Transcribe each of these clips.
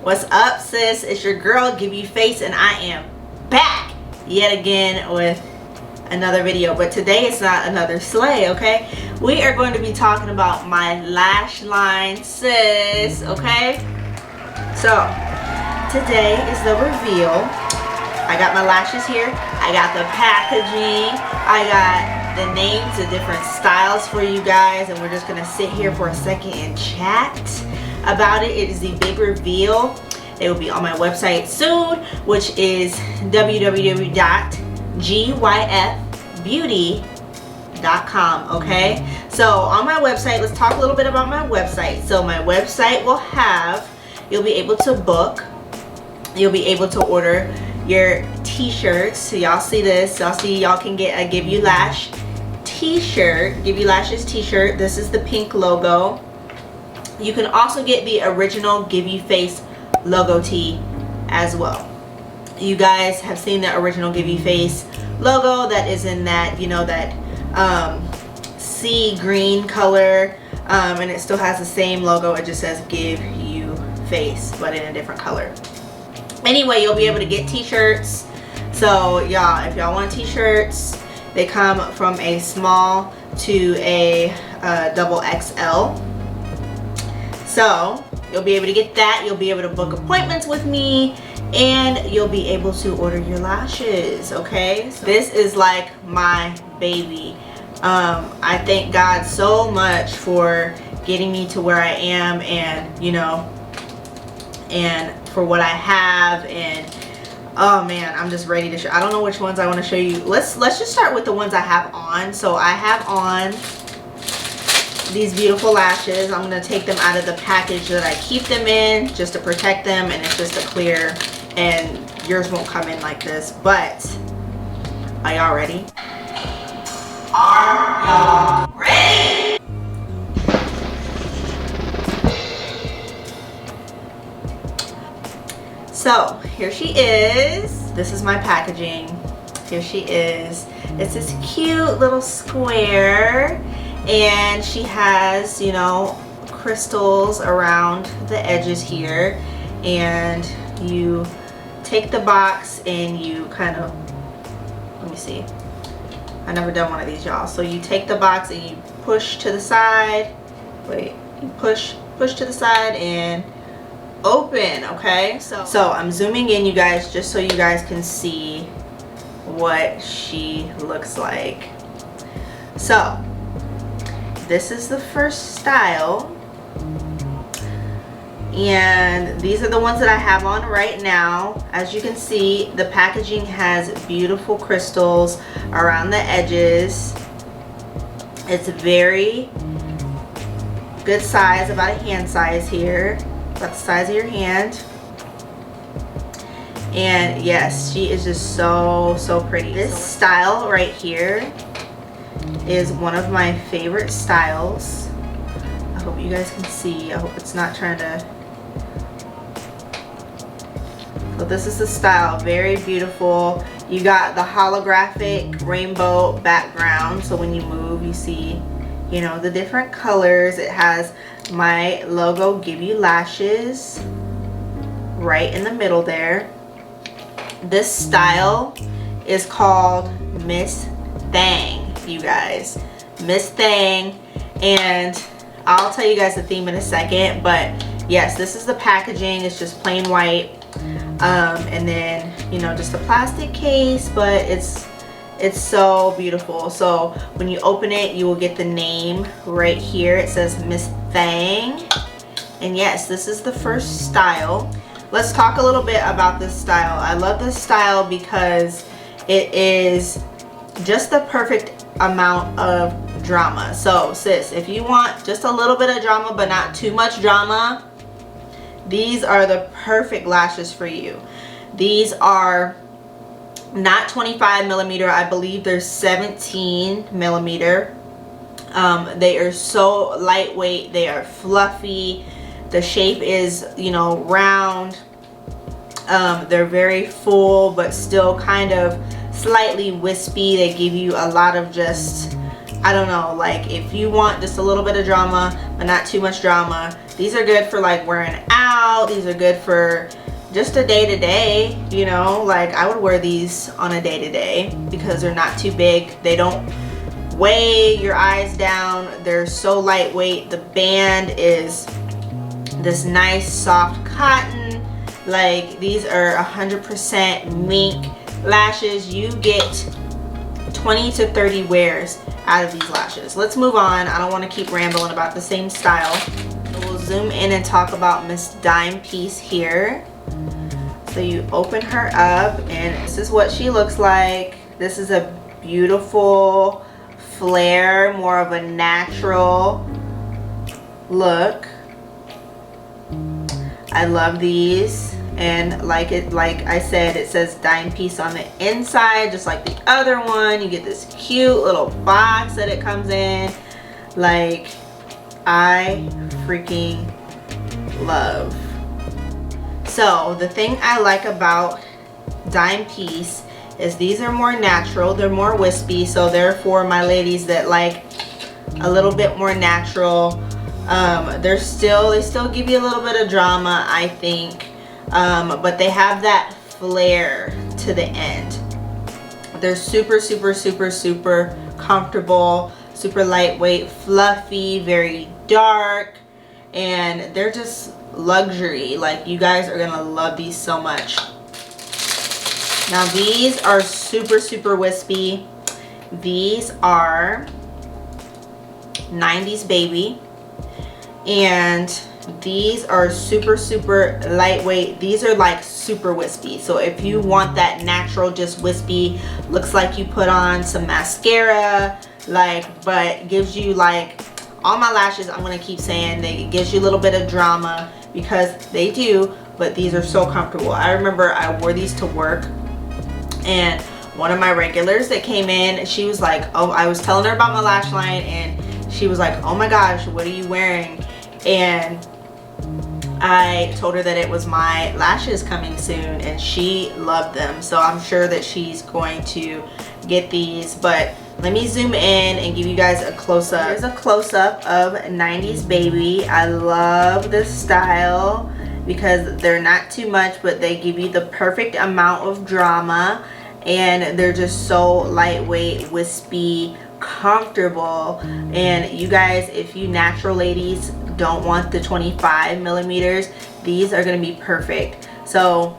What's up, sis? It's your girl, Give You Face, and I am back yet again with another video. But today it's not another slay, okay? We are going to be talking about my lash line, sis, okay? So today is the reveal. I got my lashes here. I got the packaging. I got the names of different styles for you guys, and we're just gonna sit here for a second and chat about it. It is the big reveal. It will be on my website soon, which is www.giveyouface.mua.com. okay? So on my website, let's talk a little bit about my website. So my website will have, you'll be able to book, you'll be able to order your t-shirts. So y'all see this, y'all can get a Give You Lash t-shirt, Give You Lashes t-shirt. This is the pink logo. You can also get the original Give You Face logo tee as well. You guys have seen the original Give You Face logo that is in that, you know, that sea green color, and it still has the same logo. It just says Give You Face, but in a different color. Anyway, you'll be able to get t-shirts. So y'all, if y'all want t-shirts, they come from a small to a double XL. So you'll be able to get that. You'll be able to book appointments with me, and you'll be able to order your lashes, okay? So this is like my baby. I thank God so much for getting me to where I am, and you know, and for what I have. And oh man, I'm just ready to show. I don't know which ones I want to show you. Let's just start with the ones I have on. So I have on these beautiful lashes. I'm going to take them out of the package that I keep them in just to protect them, and it's just a clear, and yours won't come in like this. But are y'all ready? Are y'all ready? So here she is. This is my packaging. Here she is. It's this cute little square, and she has, you know, crystals around the edges here, and you take the box and you kind of, let me see, I've never done one of these, y'all. So you take the box and you push to the side, wait, you push to the side and open, okay? So I'm zooming in, you guys, just so you guys can see what she looks like. So this is the first style, and these are the ones that I have on right now. As you can see, the packaging has beautiful crystals around the edges. It's very good size, about a hand size here, about the size of your hand. And yes, she is just so pretty. This style right here is one of my favorite styles. I hope you guys can see. I hope it's not trying to. So this is the style, very beautiful. You got the holographic rainbow background, so when you move you see, you know, the different colors. It has my logo, Give You Lashes, right in the middle there. This style is called Miss Thang, you guys. Miss Thang. And I'll tell you guys the theme in a second, but yes, this is the packaging. It's just plain white, and then, you know, just a plastic case, but it's so beautiful. So when you open it, you will get the name right here. It says Miss Thang. And yes, this is the first style. Let's talk a little bit about this style. I love this style because it is just the perfect amount of drama. So sis, if you want just a little bit of drama but not too much drama, these are the perfect lashes for you. These are not 25 millimeter. I believe they're 17 millimeter. They are so lightweight. They are fluffy. The shape is, you know, round. They're very full but still kind of slightly wispy. They give you a lot of just, I don't know, like if you want just a little bit of drama but not too much drama, These are good for like wearing out. These are good for just a day-to-day, you know, like I would wear these on a day-to-day because they're not too big. They don't weigh your eyes down. They're so lightweight. The band is this nice soft cotton. Like these are 100% mink lashes. You get 20 to 30 wears out of these lashes. Let's move on. I don't want to keep rambling about the same style. We'll zoom in and talk about Miss Dime Piece here. So you open her up and this is what she looks like. This is a beautiful flare, more of a natural look. I love these, and like I said, it says Dime Piece on the inside just like the other one. You get this cute little box that it comes in. Like, I freaking love. So the thing I like about Dime Piece is these are more natural. They're more wispy, so they're for my ladies that like a little bit more natural. They still give you a little bit of drama, I think, but they have that flare to the end. They're super comfortable, super lightweight, fluffy, very dark, and they're just luxury. Like, you guys are gonna love these so much. Now these are super wispy. These are 90s Baby, and these are super lightweight. These are like super wispy. So if you want that natural, just wispy, looks like you put on some mascara, like, but gives you, like, all my lashes, I'm gonna keep saying, it gives you a little bit of drama, because they do, but these are so comfortable. I remember I wore these to work, and one of my regulars that came in, she was like, oh, I was telling her about my lash line, and she was like, oh my gosh, what are you wearing? And I told her that it was my lashes coming soon, and she loved them. So I'm sure that she's going to get these, but let me zoom in and give you guys a close-up. Here's a close-up of 90s Baby. I love this style because they're not too much, but they give you the perfect amount of drama, and they're just so lightweight, wispy, comfortable. And you guys, if you natural ladies don't want the 25 millimeters, these are going to be perfect. So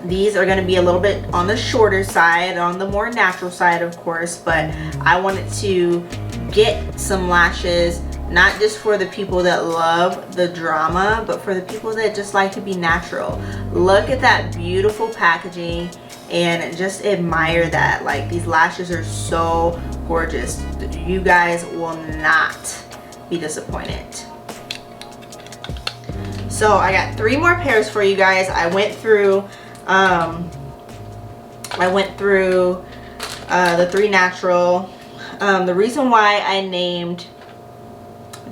these are going to be a little bit on the shorter side, on the more natural side, of course, but I wanted to get some lashes not just for the people that love the drama, but for the people that just like to be natural. Look at that beautiful packaging and just admire that. Like, these lashes are so gorgeous. You guys will not be disappointed. So I got 3 more pairs for you guys. I went through the 3 natural. The reason why I named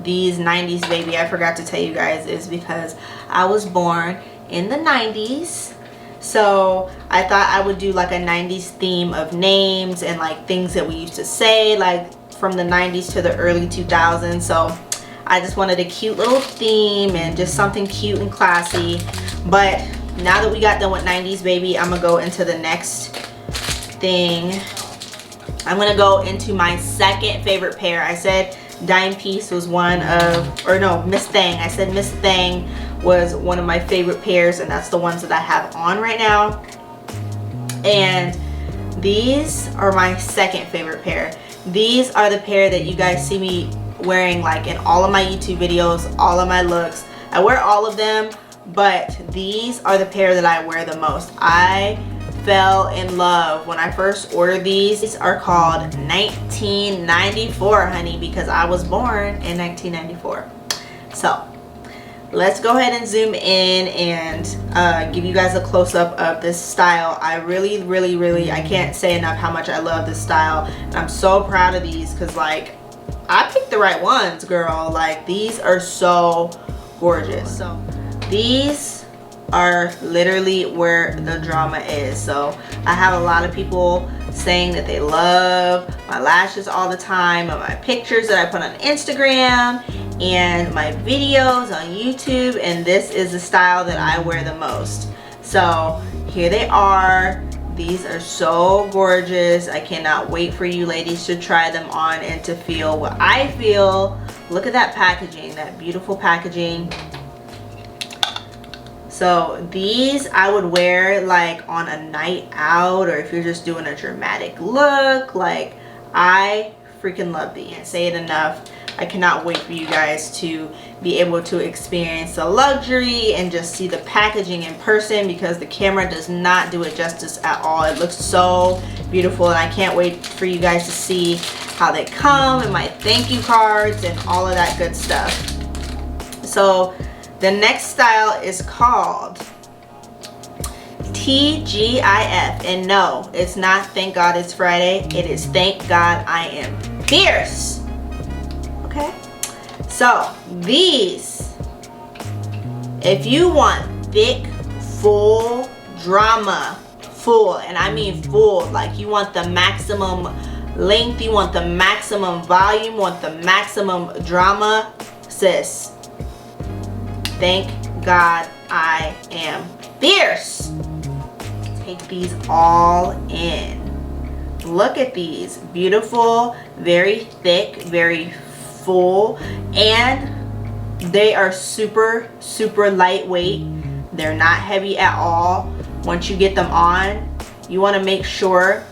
these 90s Baby, I forgot to tell you guys, is because I was born in the 90s. So I thought I would do like a 90s theme of names and like things that we used to say, like from the 90s to the early 2000s. So I just wanted a cute little theme and just something cute and classy. But now that we got done with 90s Baby, I'm gonna go into the next thing. I'm gonna go into my second favorite pair. I said Dime Piece was one of, or no, Miss Thang. I said Miss Thang was one of my favorite pairs, and that's the ones that I have on right now. And these are my second favorite pair. These are the pair that you guys see me wearing like in all of my YouTube videos, all of my looks. I wear all of them, but these are the pair that I wear the most. I fell in love when I first ordered these. These are called 1994, honey, because I was born in 1994. So let's go ahead and zoom in and give you guys a close-up of this style. I really, I can't say enough how much I love this style. And I'm so proud of these because, like, I picked the right ones, girl. Like, these are so gorgeous. So these are literally where the drama is. So I have a lot of people saying that they love my lashes all the time, and my pictures that I put on Instagram, and my videos on YouTube, and this is the style that I wear the most. So here they are. These are so gorgeous. I cannot wait for you ladies to try them on and to feel what I feel. Look at that packaging, that beautiful packaging. So these I would wear like on a night out, or if you're just doing a dramatic look. Like, I freaking love these. Can't say it enough. I cannot wait for you guys to be able to experience the luxury and just see the packaging in person, because the camera does not do it justice at all. It looks so beautiful, and I can't wait for you guys to see how they come and my thank you cards and all of that good stuff. So the next style is called TGIF, and no, it's not Thank God It's Friday. It is Thank God I Am Fierce. Okay, so these, if you want thick, full drama, full, and I mean full, like you want the maximum length, you want the maximum volume, want the maximum drama, sis, Thank God I Am Fierce. Take these all in. Look at these, beautiful, very thick, very full, and they are super lightweight. They're not heavy at all. Once you get them on, you want to make sure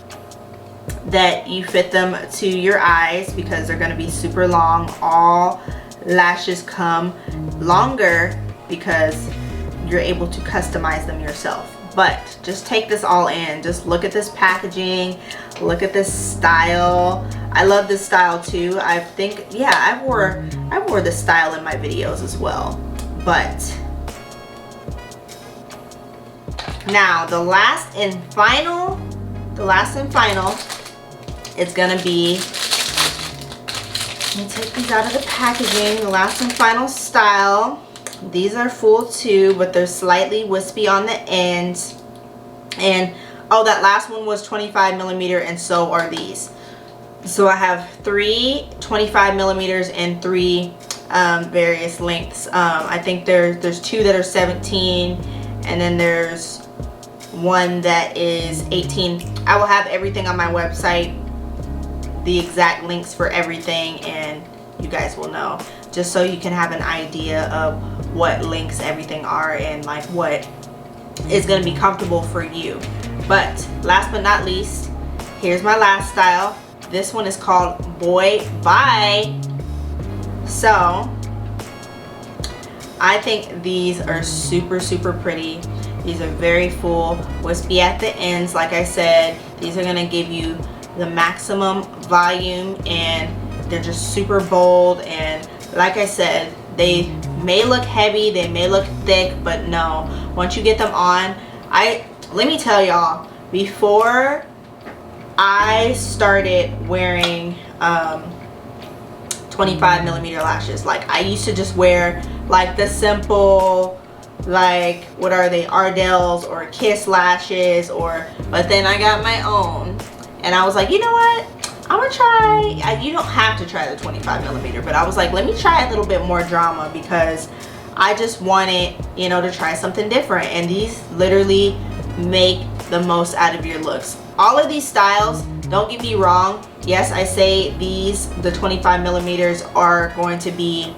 that you fit them to your eyes, because they're going to be super long. All lashes come longer because you're able to customize them yourself. But just take this all in. Just look at this packaging, look at this style. I love this style too. I think, yeah, I wore this style in my videos as well. But now the last and final is gonna be, let me take these out of the packaging. The last and final style. These are full too, but they're slightly wispy on the ends. And oh, that last one was 25 millimeter, and so are these. So I have 3 25 millimeters and 3 various lengths. I think there's 2 that are 17, and then there's 1 that is 18. I will have everything on my website, the exact links for everything, and you guys will know, just so you can have an idea of what links everything are and like what is going to be comfortable for you. But last but not least, here's my last style. This one is called Boy Bye. So I think these are super pretty. These are very full, wispy at the ends. Like I said, these are going to give you the maximum volume, and they're just super bold. And like I said, they may look heavy, they may look thick, but no, once you get them on, let me tell y'all, before I started wearing 25 millimeter lashes, like I used to just wear like the simple, like what are they, Ardell's or Kiss lashes, but then I got my own, and I was like, you know what, I'm gonna try, you don't have to try the 25 millimeter, but I was like, let me try a little bit more drama, because I just wanted, you know, to try something different. And these literally make the most out of your looks. All of these styles, don't get me wrong, yes, I say the 25 millimeters are going to be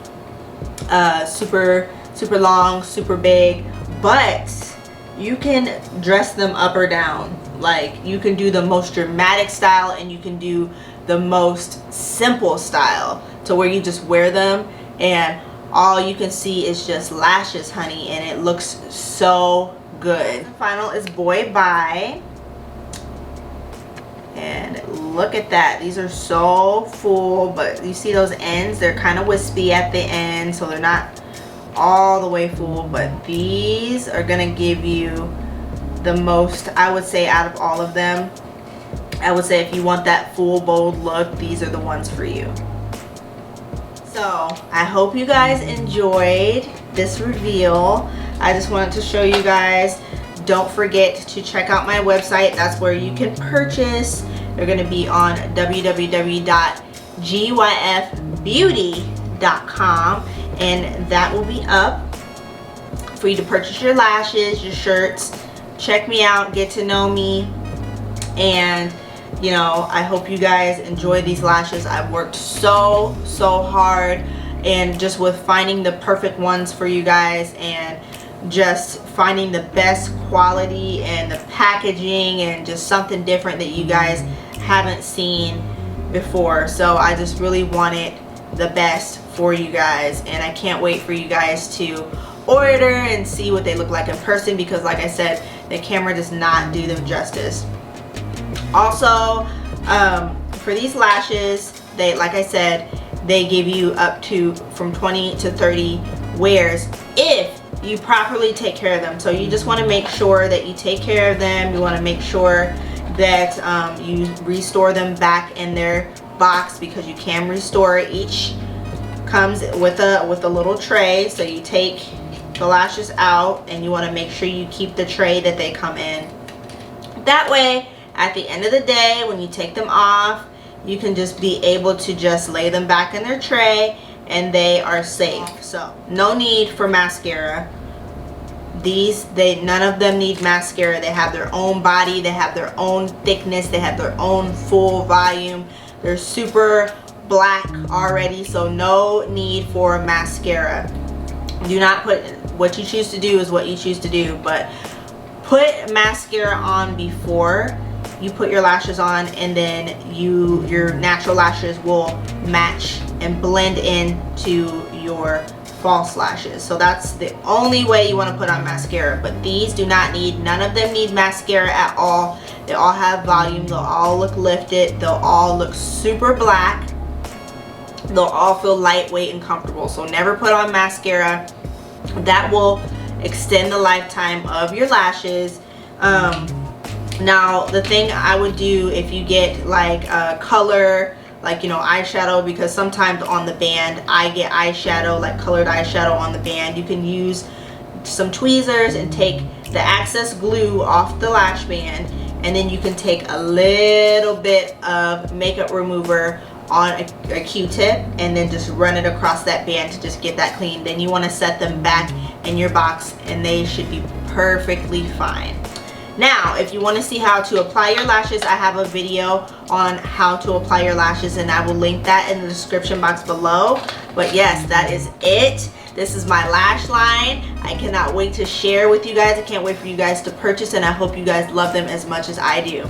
super long, super big, but you can dress them up or down. Like, you can do the most dramatic style, and you can do the most simple style, to where you just wear them and all you can see is just lashes, honey, and it looks so good. The final is Boy Bye, and look at that. These are so full, but you see those ends, they're kind of wispy at the end, so they're not all the way full, but these are gonna give you the most, I would say, out of all of them. I would say if you want that full bold look, these are the ones for you. So I hope you guys enjoyed this reveal. I just wanted to show you guys. Don't forget to check out my website. That's where you can purchase. They're going to be on www.giveyouface.mua. giveyouface.mua.com, and that will be up for you to purchase your lashes, your shirts. Check me out, get to know me, and you know, I hope you guys enjoy these lashes. I've worked so hard and just with finding the perfect ones for you guys, and just finding the best quality and the packaging and just something different that you guys haven't seen before. So I just really wanted the best for you guys, and I can't wait for you guys to order and see what they look like in person, because like I said, the camera does not do them justice. Also, for these lashes, they, like I said, they give you up to from 20 to 30 wears if you properly take care of them. So you just want to make sure that you take care of them. You want to make sure that you restore them back in their box, because you can restore it. Each comes with a little tray, so you take the lashes out and you want to make sure you keep the tray that they come in. That way, at the end of the day, when you take them off, you can just be able to just lay them back in their tray and they are safe. So no need for mascara. None of them need mascara. They have their own body, they have their own thickness, they have their own full volume. They're super black already, so no need for mascara. Do not put, what you choose to do is what you choose to do, but put mascara on before you put your lashes on, and then your natural lashes will match and blend into your false lashes. So that's the only way you want to put on mascara. But these do not need, none of them need mascara at all. They all have volume, they'll all look lifted, they'll all look super black, they'll all feel lightweight and comfortable. So never put on mascara. That will extend the lifetime of your lashes. Now the thing I would do, if you get like a color, like, you know, eyeshadow, because sometimes on the band I get eyeshadow, like colored eyeshadow on the band, you can use some tweezers and take the excess glue off the lash band, and then you can take a little bit of makeup remover on a Q-tip and then just run it across that band to just get that clean. Then you want to set them back in your box and they should be perfectly fine. Now, if you want to see how to apply your lashes, I have a video on how to apply your lashes, and I will link that in the description box below. But yes, that is it. This is my lash line. I cannot wait to share with you guys. I can't wait for you guys to purchase, and I hope you guys love them as much as I do.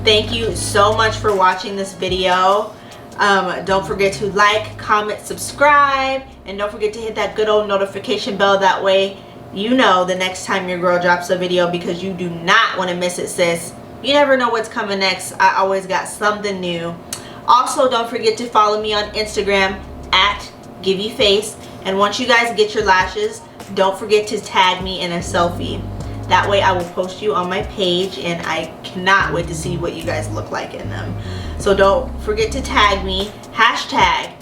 Thank you so much for watching this video. Don't forget to like, comment, subscribe, and don't forget to hit that good old notification bell. That way you know the next time your girl drops a video, because you do not want to miss it, sis. You never know what's coming next. I always got something new. Also, don't forget to follow me on Instagram at giveyouface, and once you guys get your lashes, don't forget to tag me in a selfie. That way I will post you on my page, and I cannot wait to see what you guys look like in them. So don't forget to tag me, hashtag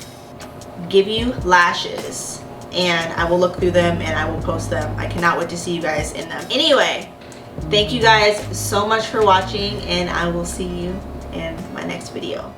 giveyoulashes, and I will look through them and I will post them. I cannot wait to see you guys in them. Anyway, thank you guys so much for watching, and I will see you in my next video.